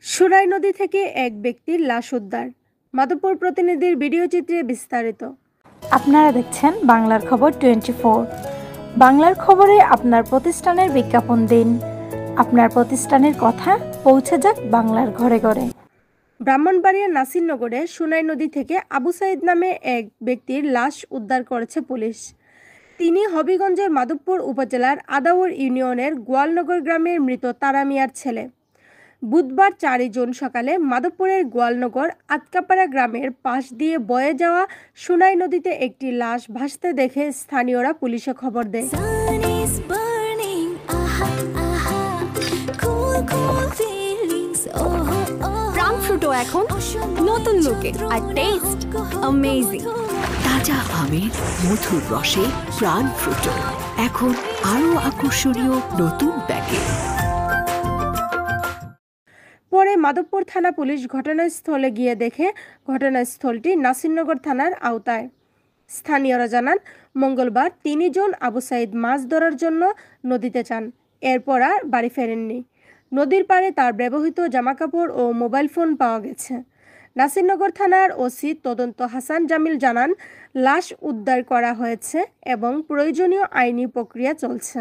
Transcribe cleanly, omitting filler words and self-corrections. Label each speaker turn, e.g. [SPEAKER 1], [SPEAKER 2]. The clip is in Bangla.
[SPEAKER 1] সুরাই নদী থেকে এক ব্যক্তির লাশ উদ্ধার। মাধবপুর প্রতিনিধির ভিডিও চিত্রে বিস্তারিত।
[SPEAKER 2] আপনারা দেখছেন বাংলার খবর 24। বাংলার খবরে আপনার প্রতিষ্ঠানের বিজ্ঞাপন দিন। আপনার প্রতিষ্ঠানের কথা পৌঁছে যাক বাংলার ঘরে ঘরে।
[SPEAKER 1] ব্রাহ্মণবাড়িয়ার নাসিরনগরে সুনাই নদী থেকে আবু সাইদ নামে এক ব্যক্তির লাশ উদ্ধার করেছে পুলিশ। তিনি হবিগঞ্জের মাধবপুর উপজেলার আদাউর ইউনিয়নের গোয়ালনগর গ্রামের মৃত তারা মিয়ার ছেলে। বুধবার 4 জুন সকালে মাধবপুরের গোয়ালনগর আতকাপাড়া গ্রামের পাশ দিয়ে বয়ে যাওয়া সুনাই নদীতে একটি লাশ ভাসতে দেখে স্থানীয়রা পুলিশে খবর দেয়।
[SPEAKER 3] ফ্রুটো এখন নতুন লুকে আর টেস্ট অ্যামেজিং।
[SPEAKER 4] তাজা আমের মধুর রসে প্রাণ ফ্রুটো এখন আরো আকর্ষণীয় নতুন প্যাকেট।
[SPEAKER 1] পরে মাধবপুর থানা পুলিশ ঘটনাস্থলে গিয়ে দেখে ঘটনাস্থলটি নাসিরনগর থানার আওতায়। স্থানীয়রা জানান, মঙ্গলবার 3 জুন আবু সাইদ মাছ ধরার জন্য নদীতে যান। এরপর আর বাড়ি ফেরেননি। নদীর পাড়ে তার ব্যবহৃত জামাকাপড় ও মোবাইল ফোন পাওয়া গেছে। নাসিরনগর থানার ওসি তদন্ত হাসান জামিল জানান, লাশ উদ্ধার করা হয়েছে এবং প্রয়োজনীয় আইনি প্রক্রিয়া চলছে।